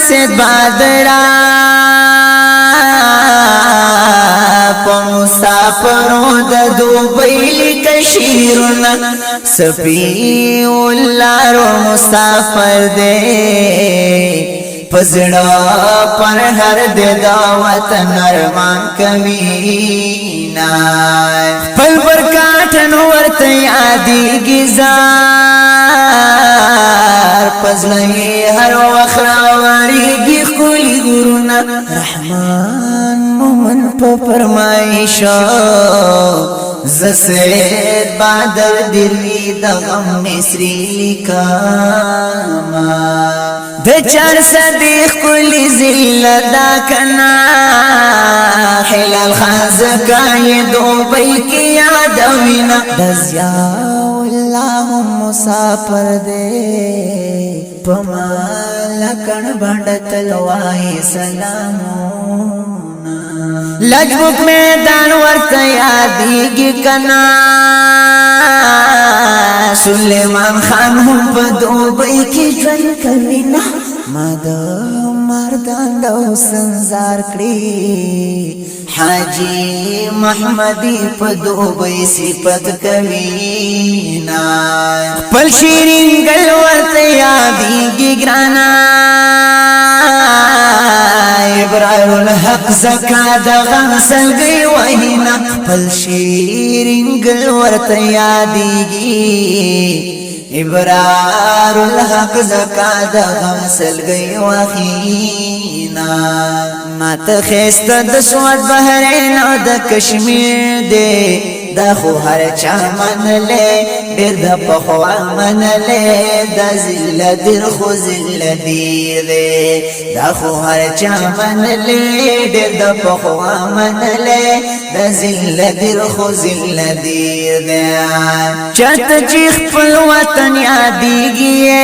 سید بادرا پا مسافرو دا دوبیلی کشیرنا سپی اللارو مسافر دے پزڑا پر ہر دے دعوت نرمان کبینا پل پر کاٹن ورت یادی گزار پزلئی ہر وخراواری گی خولی گرونا رحمان مومن پا فرمائشا زسید بادر دروی دا غم مصری لکاما دا چار صدیق کلی زل دا کنا حلال خازکای دو بی کی یادوینا دا زیاو اللہ مسافر دے پما لکن بند تلوائی سلامونا لجبک میدان ورت یادیگی کنا سلیمان خان هم پا دوبئی کی جن کبینا مادا مردان دو سنزار کری حاجی محمدی پا دوبئی صفت کبینا پل شیرین گل ورت یادیگی گرانا ابرار الحق زکا دا غنسل گئی وحینا پل شیرین گل ورت یادیگی ابرار الحق زکا دا غنسل گئی وحینا مات خیست دا سواد بحرین و دا کشمیر دے دا خو هر چا من لے دیر دا پخوا من لے دا زل دیر خو زل دیر دے دا خو هر چا من لے دیر دا پخوا من لے دا زل دیر خو زل دیر دے چاہت چیخ پل وطن یادیگیے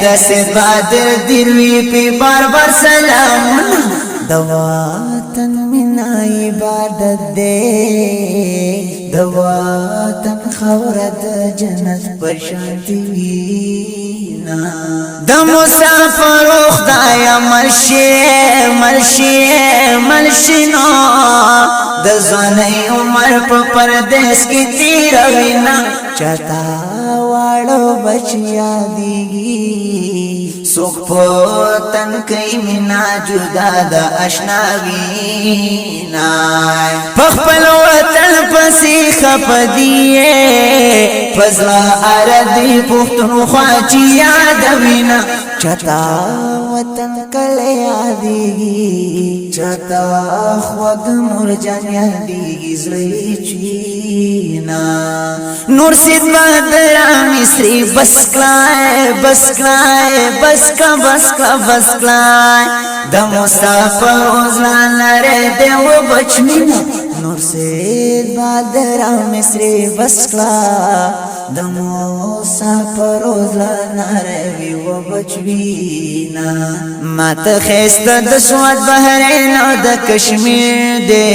دا سید بادر دیروی پی بار بار سلامنا دواتن من عبادت دے دواتن خورد جنت پرشانتی وینا دا مسافر خدایا مرشنو دا زوانی عمر پا پردیس کی تیروینا چاہتا واڑو بچیا دیگی سوک پوتن کئی منا جدا دا اشناوینا پخپل وطن پسی خپ دیئے پزلا آردی پختن خواچی یادوینا چتا وطن کل یادیگی چتا خود مرجان یادیگی زلی چینا نور سید بادرہ مصری بسکلائے دا مسافر اوزلان لرے دے و بچمینا نور سید بادرہ مصری بسکلائے دا مسافر اوزلان لرے و بچمینا مات خیست دا سواد بحرین و دا کشمیر دے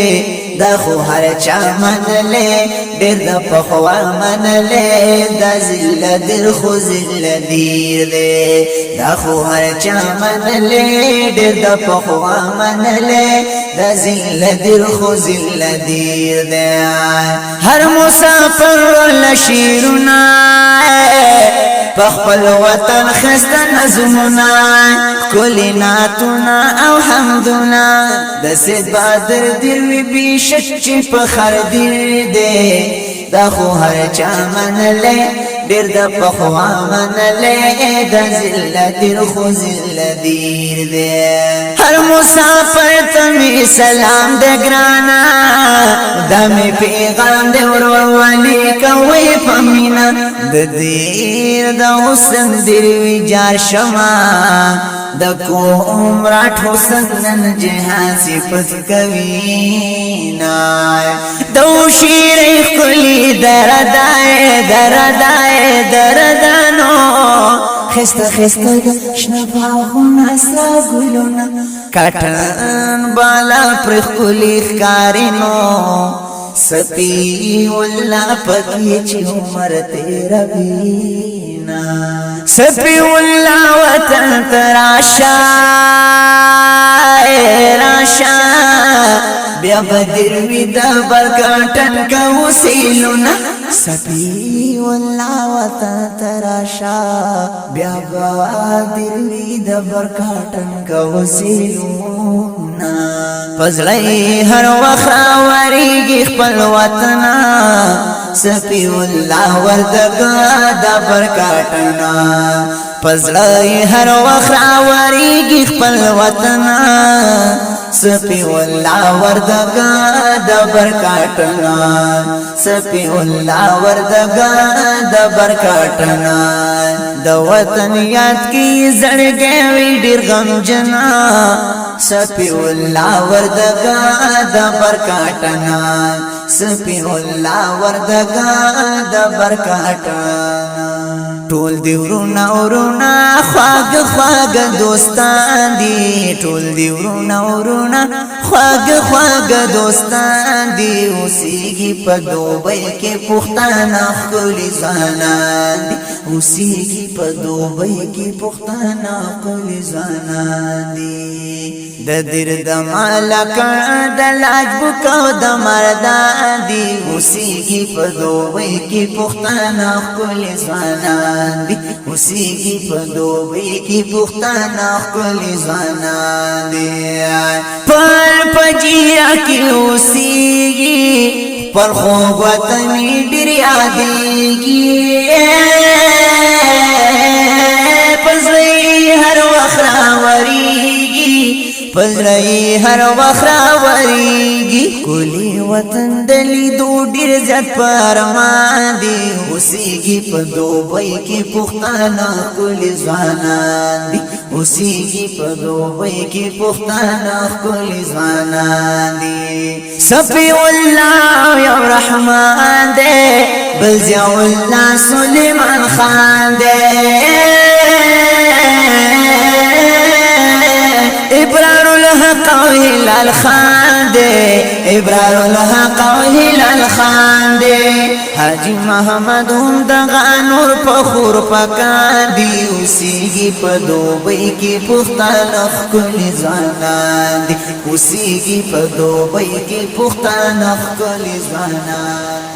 دا خو هر چا من لے دیر دا پخوا من لے دا زل دیر خو زل دیر دے دا خو هر چا من لے دیر دا پخوا من لے دا زل دیر خو زل دیر دے ہر مسافر لشیرنا پخپل وطن خست نظمنا کلی ناتنا او حمدنا دا سید بادر دیروی بیشک چی پخر دیر دے دا خو هر چا من لے دیر دا پخوا من لے دا زل دیر خو زل دیر دے ہر مسافر تمی سلام دے گرانا دا می پیغام دے وروالی کوئی پمینا دا دیر دا حسن دیروی جار شما دا کو عمرات حسن نن جہاں صفت کوینا دو شیر کلی دردانو خسته شنفاغون اسرا گلونا کٹن بالا پرخ کلی خکارینو سپی والله پکی چی عمر تیرا بینا سپی والله وطن تراشا راشا بیا بدر وی دا برکاتن کا وسیلونا سپی والله وطن تراشا بیا بدر وی دا برکاتن کا وسیلونا فزړی هر وخت وریږي خپل وطن سپی والله وردګا د برکاتنا فزړی هر وخت وریږي خپل وطن سپی والله وردګا د برکاتنا سپی والله وردګا د برکاتنا د وطن یاد کی زړګې وی ډیر غم جنا سپی والله وردګا د برکاتنا سپی والله وردګا د برکاتنا ټول دی ورونه ورونه خواږ خواږ دوستان دي ټول دی ورونه ورونه خواږ خواږ دوستان دي اوسېږي په دوبۍ کې پښتانه ښکلي ځوانان دي اوسېږي په دوبۍ کې پښتانه ښکلي ځوانان دي د دیر د مالکړ د لاج بوکو د مردان دي اوسېږي په دوبۍ کې پښتانه ښکلي ځوانان دي اوسېږي په دوبۍ کې پښتانه ښکلي ځوانان دي پل پجیرا کې اوسېږي پر خوږ وطن ډېر یادېږي پزړی هر وخت راورېږي پزړی هر وخت راورېږي ښکلي وطن د لیدو ډېر زیات په ارمان دي اوسېږي په دوبۍ کې پښتانه ښکلي ځوانان دي اوسېږي په دوبۍ کې پښتانه ښکلي ځوانان دي سپی الله یو رحمان دی بل ضیاء الله سلیمان خان دی ابرار الحق و هلال خان دے ابرار الحق و هلال خان دے حاجی محمد دغا نور پخور پکان دی اوسېږي په دوبۍ کې پښتانه ښکلي ځوانان دي اوسېږي په دوبۍ کې پښتانه ښکلي ځوانان